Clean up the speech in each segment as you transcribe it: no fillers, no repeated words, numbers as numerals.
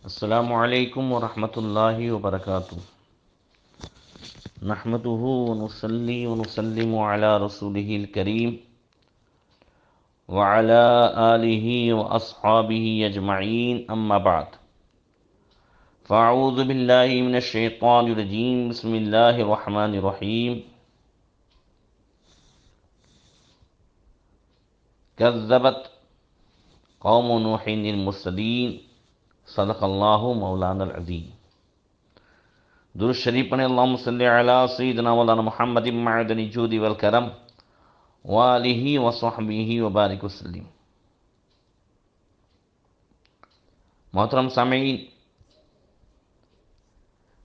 السلام علیکم ورحمۃ اللہ وبرکاتہ۔ نحمده ونصلي ونسلم على رسوله الكريم وعلى آله وأصحابه أجمعين، أما بعد، فأعوذ بالله من الشيطان الرجيم، بسم الله الرحمن الرحيم۔ كذبت قوم نوح المرسلين، صدق اللہ مولانا العظیم۔ درود شریف پڑھیں، اللہم صلی علی سیدنا مولانا محمد معدن الجود والکرم وآلہ وصحبہ وبارک وسلم۔ محترم سامعین،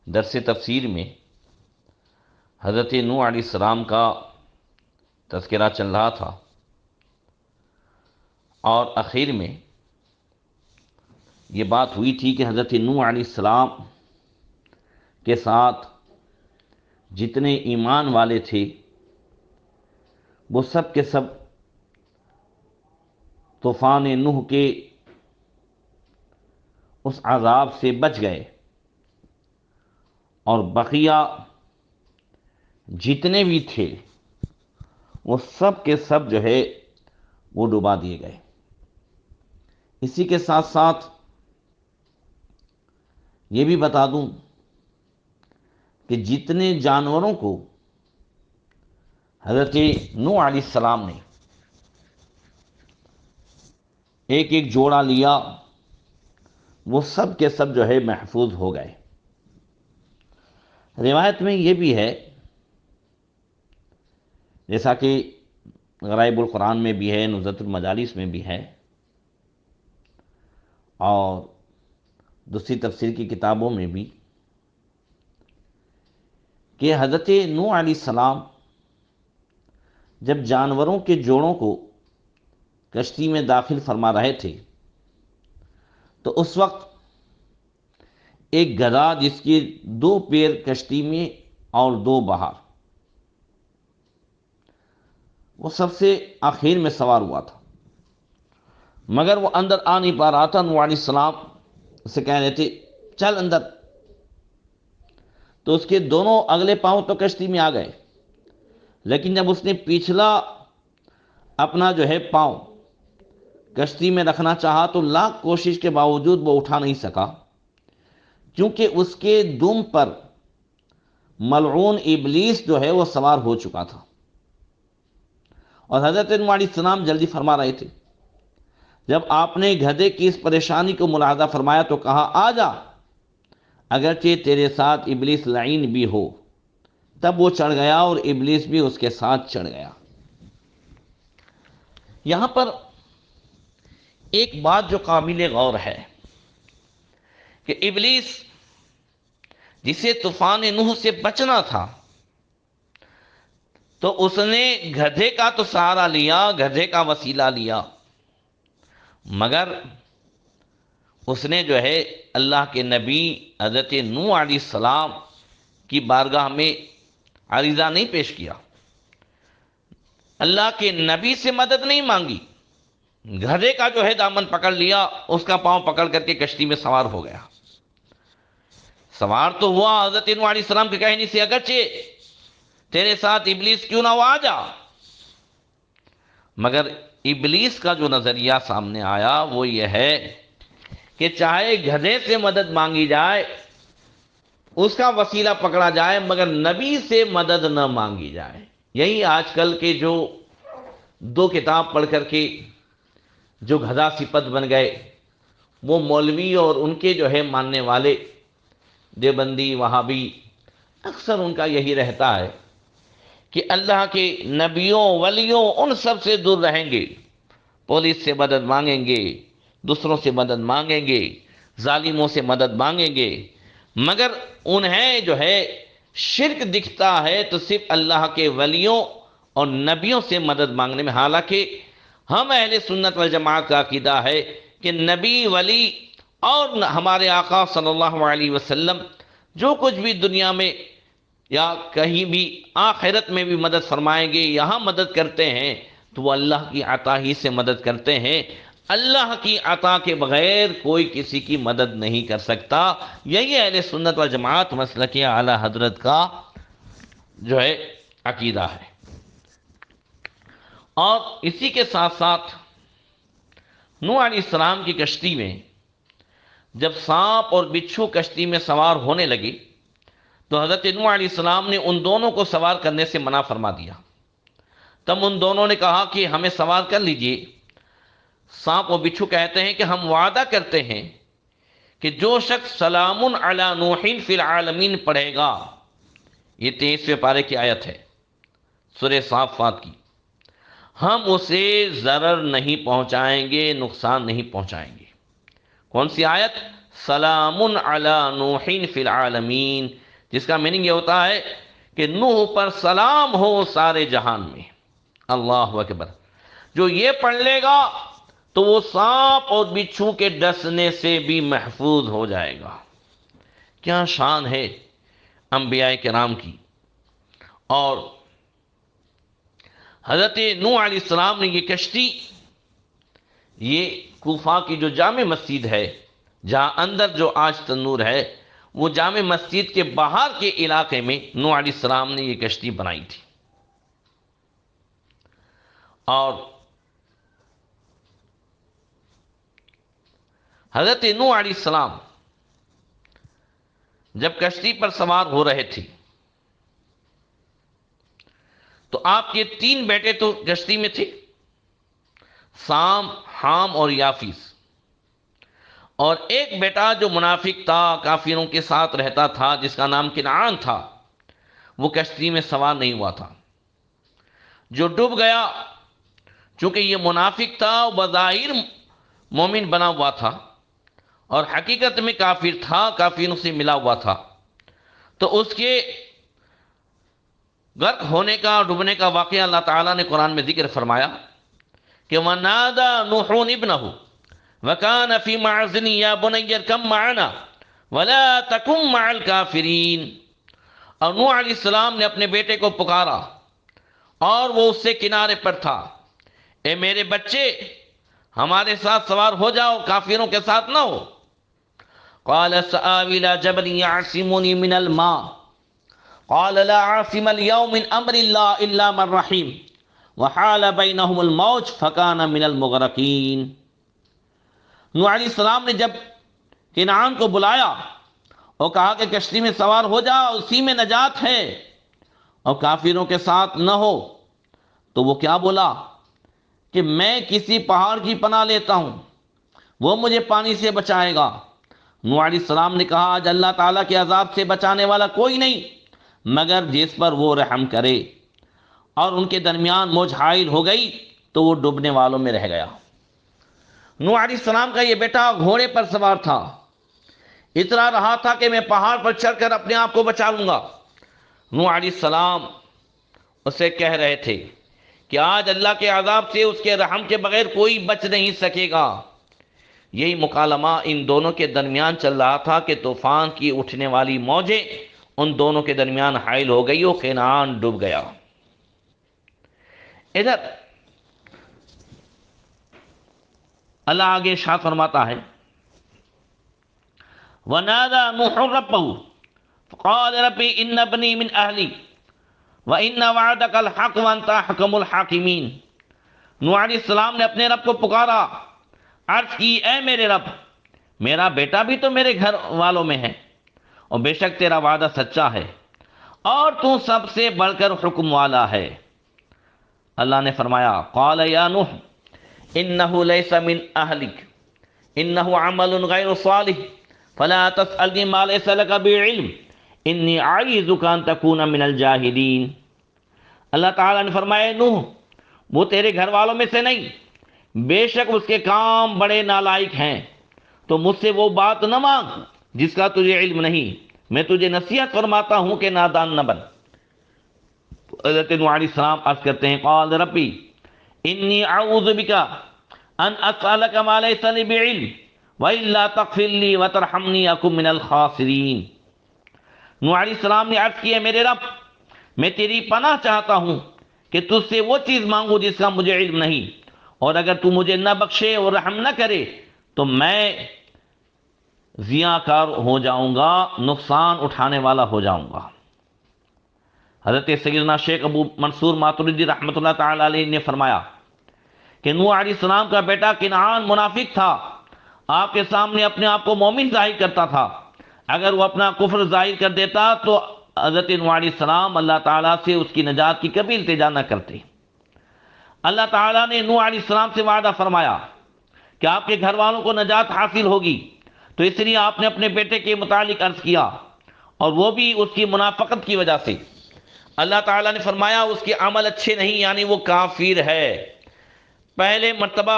درس تفسیر میں حضرت نوح علیہ السلام کا تذکرہ چل رہا تھا، اور اخیر میں یہ بات ہوئی تھی کہ حضرت نوح علیہ السلام کے ساتھ جتنے ایمان والے تھے وہ سب کے سب طوفان نوح کے اس عذاب سے بچ گئے، اور بقیہ جتنے بھی تھے وہ سب کے سب جو ہے وہ ڈبا دیے گئے۔ اسی کے ساتھ ساتھ یہ بھی بتا دوں کہ جتنے جانوروں کو حضرت نوح علیہ السلام نے ایک ایک جوڑا لیا، وہ سب کے سب جو ہے محفوظ ہو گئے۔ روایت میں یہ بھی ہے، جیسا کہ غرائب القرآن میں بھی ہے، نزہۃ المجالس میں بھی ہے، اور دوسری تفسیر کی کتابوں میں بھی، کہ حضرت نوح علیہ السلام جب جانوروں کے جوڑوں کو کشتی میں داخل فرما رہے تھے تو اس وقت ایک گدھا جس کے 2 پیر کشتی میں اور 2 باہر، وہ سب سے آخر میں سوار ہوا تھا، مگر وہ اندر آ نہیں پا رہا تھا۔ نوح علیہ السلام اسے کہہ رہے تھے چل اندر، تو اس کے دونوں اگلے پاؤں تو کشتی میں آ گئے، لیکن جب اس نے پچھلا اپنا جو ہے پاؤں کشتی میں رکھنا چاہا تو لاکھ کوشش کے باوجود وہ اٹھا نہیں سکا، کیونکہ اس کے دم پر ملعون ابلیس جو ہے وہ سوار ہو چکا تھا۔ اور حضرت نوح علیہ السلام جلدی فرما رہے تھے۔ جب آپ نے گدھے کی اس پریشانی کو ملاحظہ فرمایا تو کہا آ جا، اگرچہ تیرے ساتھ ابلیس لعین بھی ہو۔ تب وہ چڑھ گیا اور ابلیس بھی اس کے ساتھ چڑھ گیا۔ یہاں پر ایک بات جو قابل غور ہے کہ ابلیس جسے طوفان نوح سے بچنا تھا تو اس نے گدھے کا تو سہارا لیا، گدھے کا وسیلہ لیا، مگر اس نے جو ہے اللہ کے نبی حضرت نوح علیہ السلام کی بارگاہ میں عریضہ نہیں پیش کیا، اللہ کے نبی سے مدد نہیں مانگی، گدھے کا جو ہے دامن پکڑ لیا، اس کا پاؤں پکڑ کر کے کشتی میں سوار ہو گیا۔ سوار تو ہوا حضرت نوح علیہ السلام کے کہنے سے، اگرچہ تیرے ساتھ ابلیس کیوں نہ ہو آ جا، مگر ابلیس کا جو نظریہ سامنے آیا وہ یہ ہے کہ چاہے گدھے سے مدد مانگی جائے، اس کا وسیلہ پکڑا جائے، مگر نبی سے مدد نہ مانگی جائے۔ یہی آج کل کے جو 2 کتاب پڑھ کر کے جو گدھا صفت بن گئے، وہ مولوی اور ان کے جو ہے ماننے والے دیوبندی وہابی، اکثر ان کا یہی رہتا ہے کہ اللہ کے نبیوں ولیوں ان سب سے دور رہیں گے، پولیس سے مدد مانگیں گے، دوسروں سے مدد مانگیں گے، ظالموں سے مدد مانگیں گے، مگر انہیں جو ہے شرک دکھتا ہے تو صرف اللہ کے ولیوں اور نبیوں سے مدد مانگنے میں۔ حالانکہ ہم اہل سنت والجماعت کا عقیدہ ہے کہ نبی، ولی اور ہمارے آقا صلی اللہ علیہ وسلم جو کچھ بھی دنیا میں یا کہیں بھی آخرت میں بھی مدد فرمائیں گے، یہاں مدد کرتے ہیں تو وہ اللہ کی عطا ہی سے مدد کرتے ہیں۔ اللہ کی عطا کے بغیر کوئی کسی کی مدد نہیں کر سکتا۔ یہی اہل سنت والجماعت مسلک اعلی حضرت کا جو ہے عقیدہ ہے۔ اور اسی کے ساتھ ساتھ نوح علیہ السلام کی کشتی میں جب سانپ اور بچھو کشتی میں سوار ہونے لگے تو حضرت نوح علیہ السلام نے ان دونوں کو سوار کرنے سے منع فرما دیا۔ تب ان دونوں نے کہا کہ ہمیں سوار کر لیجئے۔ سانپ و بچھو کہتے ہیں کہ ہم وعدہ کرتے ہیں کہ جو شخص سلام علی نوح فی العالمین پڑھے گا، یہ 23ویں پارے کی آیت ہے سورہ صافات کی، ہم اسے ضرر نہیں پہنچائیں گے، نقصان نہیں پہنچائیں گے۔ کون سی آیت؟ سلام علی نوح فی العالمین، جس کا میننگ یہ ہوتا ہے کہ نوح پر سلام ہو سارے جہان میں۔ اللہ اکبر۔ جو یہ پڑھ لے گا تو وہ سانپ اور بچھو کے ڈسنے سے بھی محفوظ ہو جائے گا۔ کیا شان ہے انبیاء کرام کی۔ اور حضرت نوح علیہ السلام نے یہ کشتی، یہ کوفہ کی جو جامع مسجد ہے جہاں اندر جو آج تنور ہے، وہ جامع مسجد کے باہر کے علاقے میں نوح علیہ السلام نے یہ کشتی بنائی تھی۔ اور حضرت نوح علیہ السلام جب کشتی پر سوار ہو رہے تھے تو آپ کے 3 بیٹے تو کشتی میں تھے، سام، حام اور یافیس، اور ایک بیٹا جو منافق تھا، کافروں کے ساتھ رہتا تھا، جس کا نام کنعان تھا، وہ کشتی میں سوار نہیں ہوا تھا، جو ڈوب گیا۔ چونکہ یہ منافق تھا، بظاہر مومن بنا ہوا تھا اور حقیقت میں کافر تھا، کافروں سے ملا ہوا تھا، تو اس کے غرق ہونے کا، ڈوبنے کا واقعہ اللہ تعالیٰ نے قرآن میں ذکر فرمایا کہ وَنَادَى نُوحٌ ابْنَهُ وَكَانَ فِي مَعْزِلٍ يَا بُنَيَّ ارْكَب مَّعَنَا وَلَا تَكُن مَّعَ الْكَافِرِينَ۔ اور نوح علیہ السلام نے اپنے بیٹے کو پکارا اور وہ اس سے کنارے پر تھا، اے میرے بچے ہمارے ساتھ سوار ہو جاؤ، کافروں کے ساتھ نہ ہو۔ قال سآوی إلى جبل يعصمني من الماء قال لا عاصم اليوم من امر الله الا من رحم وحال بينهم الموج فكان من المغرقين۔ نوح علیہ السلام نے جب کنعان کو بلایا اور کہا کہ کشتی میں سوار ہو جا، اسی میں نجات ہے اور کافروں کے ساتھ نہ ہو، تو وہ کیا بولا کہ میں کسی پہاڑ کی پناہ لیتا ہوں، وہ مجھے پانی سے بچائے گا۔ نوح علیہ السلام نے کہا آج اللہ تعالیٰ کے عذاب سے بچانے والا کوئی نہیں مگر جس پر وہ رحم کرے، اور ان کے درمیان موج حائل ہو گئی تو وہ ڈوبنے والوں میں رہ گیا۔ نوح علیہ السلام کا یہ بیٹا گھوڑے پر سوار تھا، اترا رہا تھا کہ میں پہاڑ پر چڑھ کر اپنے آپ کو بچا لوں گا۔ نوح علیہ السلام اسے کہہ رہے تھے کہ آج اللہ کے عذاب سے، اس کے رحم کے بغیر کوئی بچ نہیں سکے گا۔ یہی مکالمہ ان دونوں کے درمیان چل رہا تھا کہ طوفان کی اٹھنے والی موجیں ان دونوں کے درمیان حائل ہو گئی اور کنعان ڈوب گیا۔ ادھر اللہ آگے ارشاد فرماتا ہے وَنَادَى نُوحٌ رَبَّهُ فَقَالَ رَبِّ إِنَّ ابْنِي مِنْ أَهْلِي وَإِنَّ وَعْدَكَ الْحَقُّ وَأَنْتَ أَحْكَمُ الْحَاكِمِينَ۔ نوح علیہ السلام نے اپنے رب کو پکارا، عرض کی اے میرے رب، میرا بیٹا بھی تو میرے گھر والوں میں ہے اور بے شک تیرا وعدہ سچا ہے اور تو سب سے بڑھ کر حکم والا ہے۔ اللہ نے فرمایا قال یا نوح انه ليس من اهلك انه عمل غير صالح فلا تسألني ما ليس لك بعلم انی اعیذک ان تکون من الجاہلین۔ اللہ تعالیٰ نے فرمایا نوح وہ تیرے گھر والوں میں سے نہیں، بے شک اس کے کام بڑے نالائق ہیں، تو مجھ سے وہ بات نہ مانگ جس کا تجھے علم نہیں، میں تجھے نصیحت فرماتا ہوں کہ نادان نہ بن۔ حضرت نوح علیہ السلام عرض کرتے ہیں قال ربی انی اعوذ بک ان اسألک ما لیس لی بعلم والا تغفر لی وترحمنی اکن من الخاسرین۔ نوح علیہ السلام نے عرض کیا میرے رب میں تیری پناہ چاہتا ہوں کہ تجھ سے وہ چیز مانگوں جس کا مجھے علم نہیں، اور اگر تو مجھے نہ بخشے اور رحم نہ کرے تو میں ضیاءکار ہو جاؤں گا، نقصان اٹھانے والا ہو جاؤں گا۔ حضرت سیدنا شیخ ابو منصور ماتریدی رحمۃ اللہ تعالی علیہ نے فرمایا کہ نوح علیہ السلام کا بیٹا کنعان منافق تھا، آپ کے سامنے اپنے آپ کو مومن ظاہر کرتا تھا، اگر وہ اپنا کفر ظاہر کر دیتا تو حضرت نوح علیہ السلام اللہ تعالیٰ سے اس کی نجات کی کبھی التجا نہ کرتے۔ اللہ تعالیٰ نے نوح علیہ السلام سے وعدہ فرمایا کہ آپ کے گھر والوں کو نجات حاصل ہوگی، تو اس لیے آپ نے اپنے بیٹے کے متعلق عرض کیا، اور وہ بھی اس کی منافقت کی وجہ سے۔ اللہ تعالیٰ نے فرمایا اس کے عمل اچھے نہیں، یعنی وہ کافر ہے۔ پہلے مرتبہ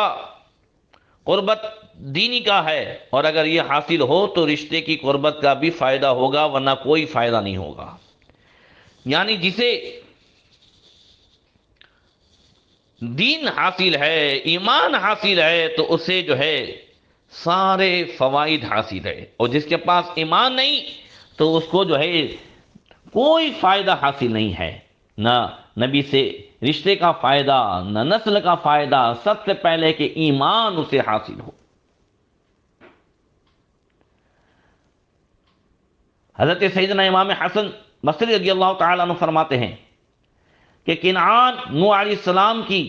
قربت دینی کا ہے، اور اگر یہ حاصل ہو تو رشتے کی قربت کا بھی فائدہ ہوگا، ورنہ کوئی فائدہ نہیں ہوگا۔ یعنی جسے دین حاصل ہے، ایمان حاصل ہے، تو اسے جو ہے سارے فوائد حاصل ہے، اور جس کے پاس ایمان نہیں تو اس کو جو ہے کوئی فائدہ حاصل نہیں ہے، نہ نبی سے رشتے کا فائدہ، نہ نسل کا فائدہ، سب سے پہلے کہ ایمان اسے حاصل ہو۔ حضرت سیدنا امام حسن بصری رضی اللہ تعالیٰ عنہ فرماتے ہیں کہ کنعان نوح علیہ السلام کی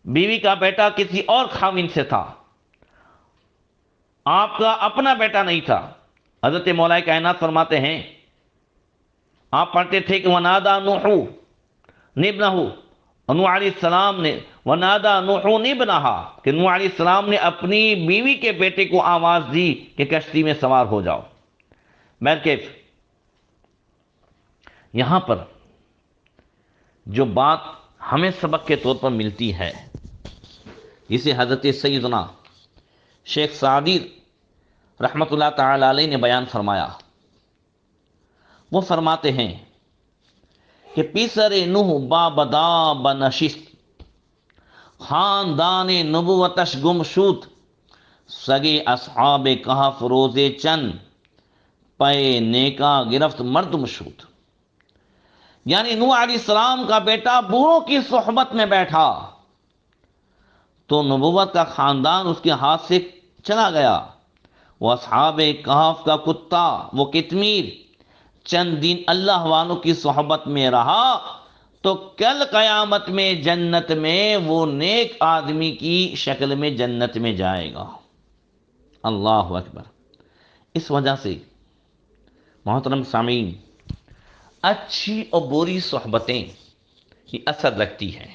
بیوی کا بیٹا کسی اور خاوند سے تھا، آپ کا اپنا بیٹا نہیں تھا۔ حضرت مولا کائنات فرماتے ہیں، آپ پڑھتے تھے کہ وَنَادَى نُوحٌ ابْنَهُ، نوح علیہ السلام نے وَنَادَى نُوحٌ ابْنَهَا کہ نوح علیہ السلام نے اپنی بیوی کے بیٹے کو آواز دی کہ کشتی میں سوار ہو جاؤ۔ بہرکیف یہاں پر جو بات ہمیں سبق کے طور پر ملتی ہے، جسے حضرت سیدنا شیخ سعدی رحمۃ اللہ تعالی علیہ نے بیان فرمایا، وہ فرماتے ہیں کہ پیسر نوح بابدا بنشست، خاندان نبوتش گمشود، سگے اصحاب کہف روزے چند، پے نیکا گرفت مردم شود۔ یعنی نوح علیہ السلام کا بیٹا بوڑھوں کی صحبت میں بیٹھا تو نبوت کا خاندان اس کے ہاتھ سے چلا گیا۔ وہ اصحاب کہف کا کتا، وہ قطمیر چند دن اللہ والوں کی صحبت میں رہا تو کل قیامت میں جنت میں وہ نیک آدمی کی شکل میں جنت میں جائے گا۔ اللہ اکبر۔ اس وجہ سے محترم سامعین، اچھی اور بری صحبتیں کی اثر رکھتی ہیں۔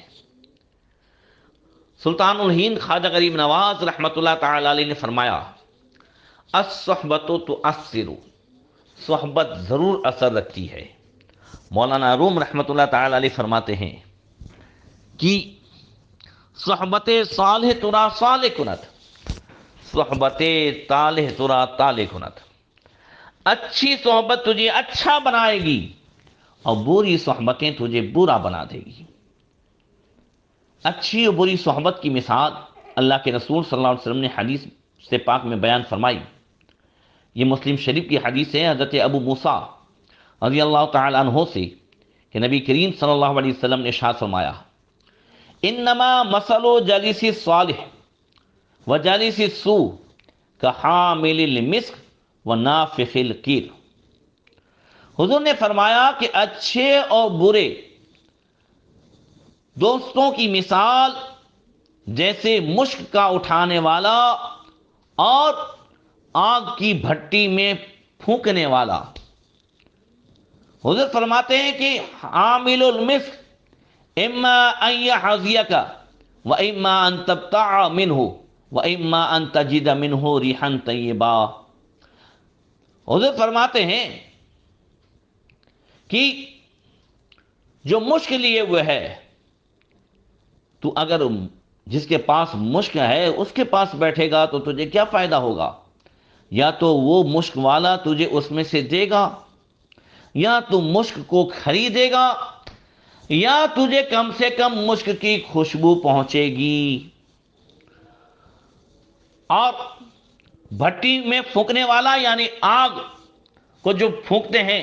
سلطان الہند خواجہ غریب نواز رحمۃ اللہ تعالی علیہ نے فرمایا، الصحبت تؤثر، صحبت ضرور اثر رکھتی ہے۔ مولانا روم رحمۃ اللہ تعالی علیہ فرماتے ہیں کہ صحبت صالح ترا صالح کنت، صحبت طالح ترا طالح کنت۔ اچھی صحبت تجھے اچھا بنائے گی اور بری صحبتیں تجھے برا بنا دے گی۔ اچھی اور بری صحبت کی مثال اللہ کے رسول صلی اللہ علیہ وسلم نے حدیث سے پاک میں بیان فرمائی۔ یہ مسلم شریف کی حدیث ہے حضرت ابو موسیٰ رضی اللہ تعالی عنہ سے کہ نبی کریم صلی اللہ علیہ وسلم نے ارشاد فرمایا، انما مثل جلیس الصالح و جلیس السوء کحامل المسک و نافخ القیر۔ حضور نے فرمایا کہ اچھے اور برے دوستوں کی مثال جیسے مشک کا اٹھانے والا اور آگ کی بھٹی میں پھونکنے والا۔ حضور فرماتے ہیں کہ حامل المسک اما ان یحظیک و اما ان تبتاع منہ و اما ان تجد منہ ریحا طیبا۔ حضور فرماتے ہیں کہ جو مشک لیے ہوئے ہے، تو اگر جس کے پاس مشک ہے اس کے پاس بیٹھے گا تو تجھے کیا فائدہ ہوگا؟ یا تو وہ مشک والا تجھے اس میں سے دے گا، یا تو مشک کو خریدے گا، یا تجھے کم سے کم مشک کی خوشبو پہنچے گی۔ اور بھٹی میں پھونکنے والا یعنی آگ کو جو پھونکتے ہیں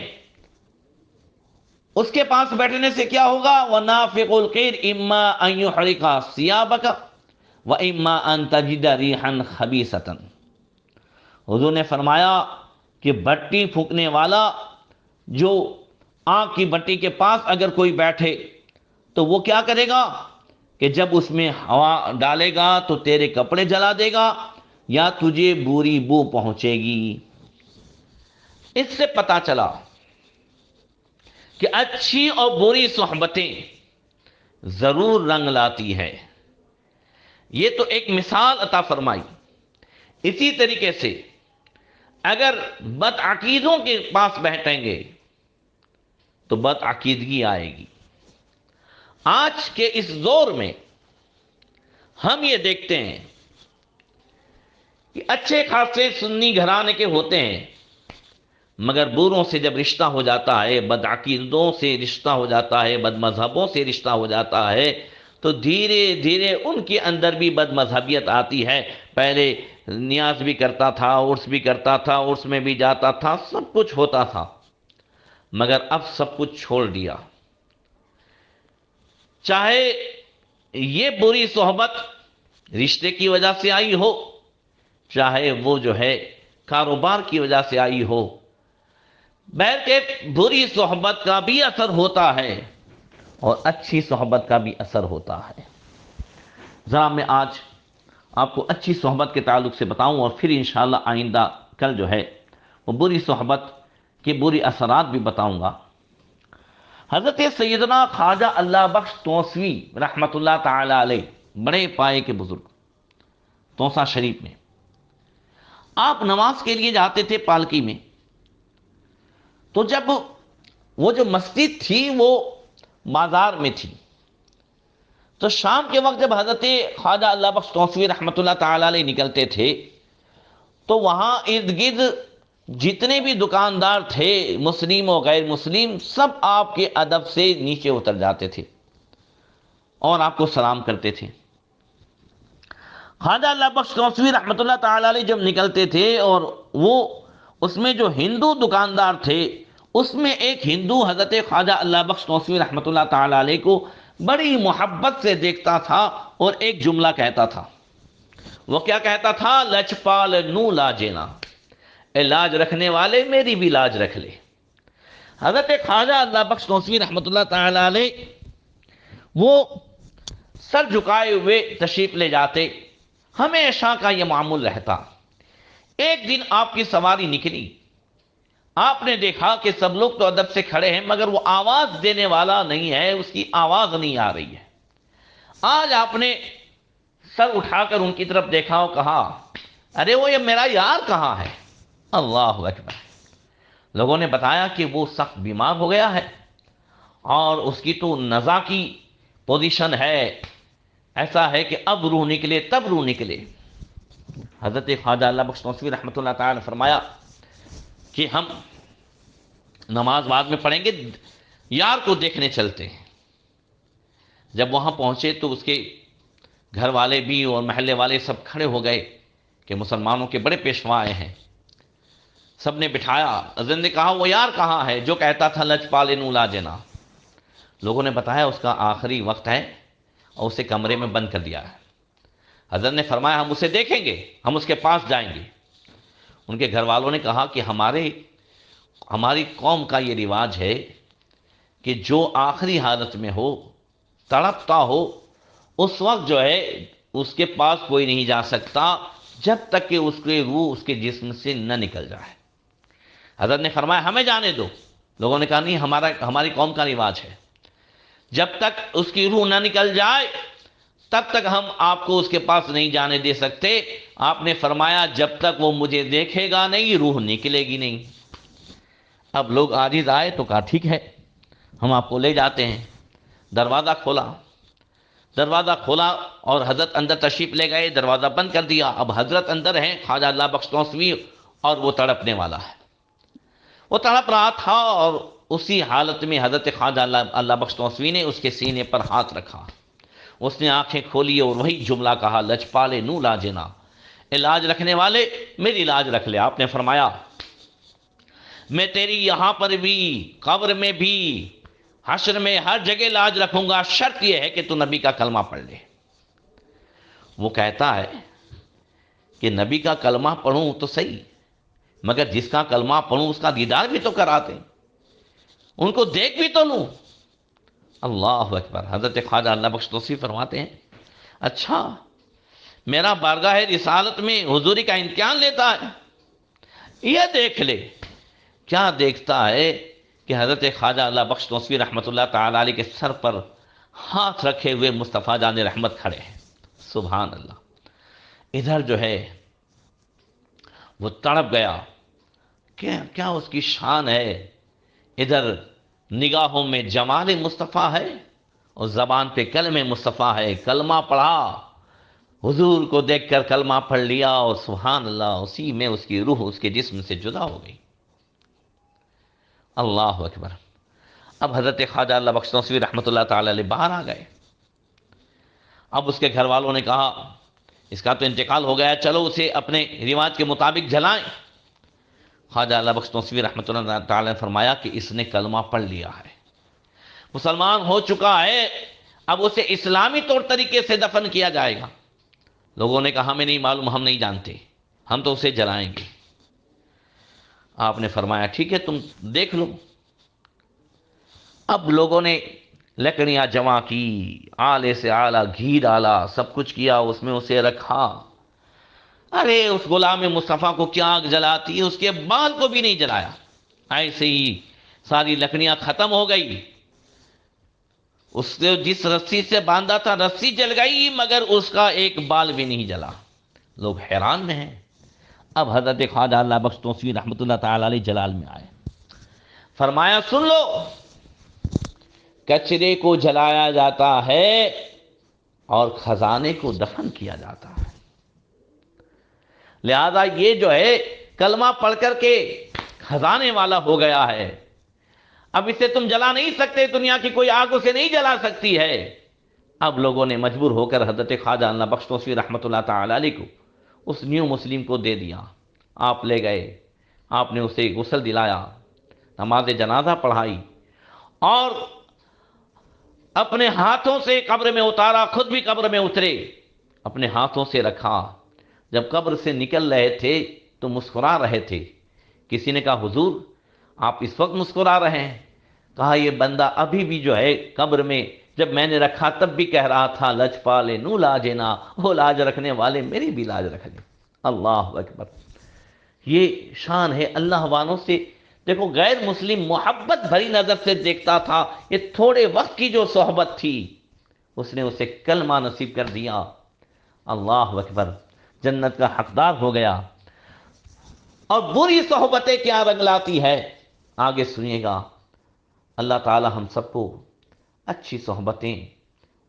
اس کے پاس بیٹھنے سے کیا ہوگا؟ وَنَافِقُ الْقِيرِ إِمَّا أَن يُحْرِقَ ثِيَابَكَ وَإِمَّا أَن تَجِدَ رِيحًا خَبِيثَةً، حضور نے فرمایا کہ بھٹی پھونکنے والا جو آگ کی بھٹی کے پاس اگر کوئی بیٹھے تو وہ کیا کرے گا کہ جب اس میں ہوا ڈالے گا تو تیرے کپڑے جلا دے گا یا تجھے بری بو پہنچے گی۔ اس سے پتا چلا کہ اچھی اور بری صحبتیں ضرور رنگ لاتی ہے۔ یہ تو ایک مثال عطا فرمائی۔ اسی طریقے سے اگر بدعقیدوں کے پاس بیٹھیں گے تو بدعقیدگی آئے گی۔ آج کے اس دور میں ہم یہ دیکھتے ہیں کہ اچھے خاصے سنی گھرانے کے ہوتے ہیں، مگر بروں سے جب رشتہ ہو جاتا ہے، بدعقیدوں سے رشتہ ہو جاتا ہے، بد مذہبوں سے رشتہ ہو جاتا ہے، تو دھیرے دھیرے ان کے اندر بھی بد مذہبیت آتی ہے۔ پہلے نیاز بھی کرتا تھا، عرس بھی کرتا تھا، عرس میں بھی جاتا تھا، سب کچھ ہوتا تھا، مگر اب سب کچھ چھوڑ دیا۔ چاہے یہ بری صحبت رشتے کی وجہ سے آئی ہو، چاہے وہ جو ہے کاروبار کی وجہ سے آئی ہو، بہر کے بری صحبت کا بھی اثر ہوتا ہے اور اچھی صحبت کا بھی اثر ہوتا ہے۔ ذرا میں آج آپ کو اچھی صحبت کے تعلق سے بتاؤں اور پھر انشاءاللہ آئندہ کل جو ہے وہ بری صحبت کے بری اثرات بھی بتاؤں گا۔ حضرت سیدنا خواجہ اللہ بخش توسوی رحمۃ اللہ تعالی علیہ، بڑے پائے کے بزرگ، توسا شریف میں آپ نماز کے لیے جاتے تھے پالکی میں، تو جب وہ جو مسجد تھی وہ بازار میں تھی، تو شام کے وقت جب حضرت خواجہ اللہ بخش توسوی رحمۃ اللہ تعالی علیہ نکلتے تھے تو وہاں ارد گرد جتنے بھی دکاندار تھے، مسلم و غیر مسلم، سب آپ کے ادب سے نیچے اتر جاتے تھے اور آپ کو سلام کرتے تھے۔ خواجہ اللہ بخش توسوی رحمۃ اللہ تعالی علیہ جب نکلتے تھے اور وہ اس میں جو ہندو دکاندار تھے، اس میں ایک ہندو حضرت خواجہ اللہ بخش توسوی رحمۃ اللہ تعالی علیہ کو بڑی محبت سے دیکھتا تھا اور ایک جملہ کہتا تھا۔ وہ کیا کہتا تھا؟ لجپال نو لاجینا، اے لاج رکھنے والے میری بھی لاج رکھ لے۔ حضرت خواجہ اللہ بخش توسوی رحمۃ اللہ تعالی علیہ وہ سر جھکائے ہوئے تشریف لے جاتے، ہمیشہ کا یہ معمول رہتا۔ ایک دن آپ کی سواری نکلی، آپ نے دیکھا کہ سب لوگ تو ادب سے کھڑے ہیں مگر وہ آواز دینے والا نہیں ہے، اس کی آواز نہیں آ رہی ہے۔ آج آپ نے سر اٹھا کر ان کی طرف دیکھا اور کہا، ارے وہ یہ میرا یار کہاں ہے؟ اللہ اکبر۔ لوگوں نے بتایا کہ وہ سخت بیمار ہو گیا ہے اور اس کی تو نزا کی پوزیشن ہے، ایسا ہے کہ اب روح نکلے تب روح نکلے۔ حضرت خواجہ اللہ بخش توسوی رحمۃ اللہ تعالی نے فرمایا کہ ہم نماز بعد میں پڑھیں گے، یار کو دیکھنے چلتے ہیں۔ جب وہاں پہنچے تو اس کے گھر والے بھی اور محلے والے سب کھڑے ہو گئے کہ مسلمانوں کے بڑے پیشوا آئے ہیں۔ سب نے بٹھایا، اذن نے کہا وہ یار کہاں ہے جو کہتا تھا لجپال نو لاجنا؟ لوگوں نے بتایا اس کا آخری وقت ہے اور اسے کمرے میں بند کر دیا ہے۔ حضرت نے فرمایا ہم اسے دیکھیں گے، ہم اس کے پاس جائیں گے۔ ان کے گھر والوں نے کہا کہ ہماری قوم کا یہ رواج ہے کہ جو آخری حالت میں ہو، تڑپتا ہو، اس وقت جو ہے اس کے پاس کوئی نہیں جا سکتا جب تک کہ اس کی روح اس کے جسم سے نہ نکل جائے۔ حضرت نے فرمایا ہمیں جانے دو۔ لوگوں نے کہا نہیں، ہماری قوم کا رواج ہے، جب تک اس کی روح نہ نکل جائے تب تک ہم آپ کو اس کے پاس نہیں جانے دے سکتے۔ آپ نے فرمایا جب تک وہ مجھے دیکھے گا نہیں، روح نکلے گی نہیں۔ اب لوگ عاجز آئے تو کہا ٹھیک ہے، ہم آپ کو لے جاتے ہیں۔ دروازہ کھولا اور حضرت اندر تشریف لے گئے، دروازہ بند کر دیا۔ اب حضرت اندر ہیں، خواجہ اللہ بخش توسوی، اور وہ تڑپنے والا ہے، وہ تڑپ رہا تھا، اور اسی حالت میں حضرت خواجہ اللہ بخش توسوی نے اس کے سینے پر ہاتھ رکھا۔ اس نے آنکھیں کھولی اور وہی جملہ کہا، لجپالے نو لاجنا، علاج رکھنے والے میری علاج رکھ لے۔ آپ نے فرمایا میں تیری یہاں پر بھی، قبر میں بھی، حشر میں، ہر جگہ لاج رکھوں گا، شرط یہ ہے کہ تو نبی کا کلمہ پڑھ لے۔ وہ کہتا ہے کہ نبی کا کلمہ پڑھوں تو صحیح، مگر جس کا کلمہ پڑھوں اس کا دیدار بھی تو کرا دیں، ان کو دیکھ بھی تو لوں۔ اللہ اکبر۔ حضرت خواجہ اللہ بخش توصیف فرماتے ہیں، اچھا میرا بارگاہ رسالت میں حضوری کا امتحان لیتا ہے، یہ دیکھ لے۔ کیا دیکھتا ہے کہ حضرت خواجہ اللہ بخش توصیفی رحمۃ اللہ تعالی علیہ کے سر پر ہاتھ رکھے ہوئے مصطفیٰ جان رحمت کھڑے ہیں۔ سبحان اللہ۔ ادھر جو ہے وہ تڑپ گیا کہ کیا اس کی شان ہے، ادھر نگاہوں میں جمال مصطفیٰ ہے اور زبان پہ کلمہ مصطفیٰ ہے، کلمہ پڑھا، حضور کو دیکھ کر کلمہ پڑھ لیا، اور سبحان اللہ اسی میں اس کی روح اس کے جسم سے جدا ہو گئی۔ اللہ اکبر۔ اب حضرت خواجہ اللہ بخش توصیفی رحمۃ اللہ تعالی علیہ باہر آ گئے۔ اب اس کے گھر والوں نے کہا اس کا تو انتقال ہو گیا، چلو اسے اپنے رواج کے مطابق جلائیں۔ خواجہ اللہ بخش توصیفی رحمۃ اللہ تعالی نے فرمایا کہ اس نے کلمہ پڑھ لیا ہے، مسلمان ہو چکا ہے، اب اسے اسلامی طور طریقے سے دفن کیا جائے گا۔ لوگوں نے کہا ہمیں نہیں معلوم، ہم نہیں جانتے، ہم تو اسے جلائیں گے۔ آپ نے فرمایا ٹھیک ہے تم دیکھ لو۔ اب لوگوں نے لکڑیاں جمع کی، آلے سے آلہ گھی ڈالا، سب کچھ کیا، اس میں اسے رکھا۔ ارے اس غلام مصطفیٰ کو کیا آگ جلاتی ہے، اس کے بال کو بھی نہیں جلایا، ایسے ہی ساری لکڑیاں ختم ہو گئی۔ اس نے جس رسی سے باندھا تھا رسی جل گئی، مگر اس کا ایک بال بھی نہیں جلا۔ لوگ حیران میں ہیں۔ اب حضرت خواجہ اللہ بخش توصیفی رحمۃ اللہ تعالی علیہ جلال میں آئے، فرمایا سن لو، کچرے کو جلایا جاتا ہے اور خزانے کو دفن کیا جاتا ہے، لہذا یہ جو ہے کلمہ پڑھ کر کے خزانے والا ہو گیا ہے، اب اسے تم جلا نہیں سکتے، دنیا کی کوئی آگ اسے نہیں جلا سکتی ہے۔ اب لوگوں نے مجبور ہو کر حضرت خواجہ اللہ بخش توصیفی رحمۃ اللہ تعالی علیہ کو اس نیو مسلم کو دے دیا۔ آپ لے گئے، آپ نے اسے غسل دلایا، نماز جنازہ پڑھائی، اور اپنے ہاتھوں سے قبر میں اتارا، خود بھی قبر میں اترے، اپنے ہاتھوں سے رکھا۔ جب قبر سے نکل رہے تھے تو مسکرا رہے تھے۔ کسی نے کہا حضور آپ اس وقت مسکرا رہے ہیں؟ کہا یہ بندہ ابھی بھی جو ہے قبر میں جب میں نے رکھا تب بھی کہہ رہا تھا لج پالے نو لاجنا، وہ لاج رکھنے والے میری بھی لاج رکھ لیں۔ اللہ اکبر۔ یہ شان ہے اللہ والوں سے۔ دیکھو غیر مسلم محبت بھری نظر سے دیکھتا تھا، یہ تھوڑے وقت کی جو صحبت تھی اس نے اسے کلمہ نصیب کر دیا۔ اللہ اکبر، جنت کا حقدار ہو گیا۔ اور بری صحبتیں کیا رنگ لاتی ہے آگے سنیے گا۔ اللہ تعالی ہم سب کو اچھی صحبتیں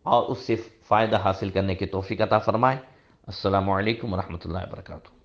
اور اس سے فائدہ حاصل کرنے کی توفیق عطا فرمائے۔ السلام علیکم ورحمۃ اللہ وبرکاتہ۔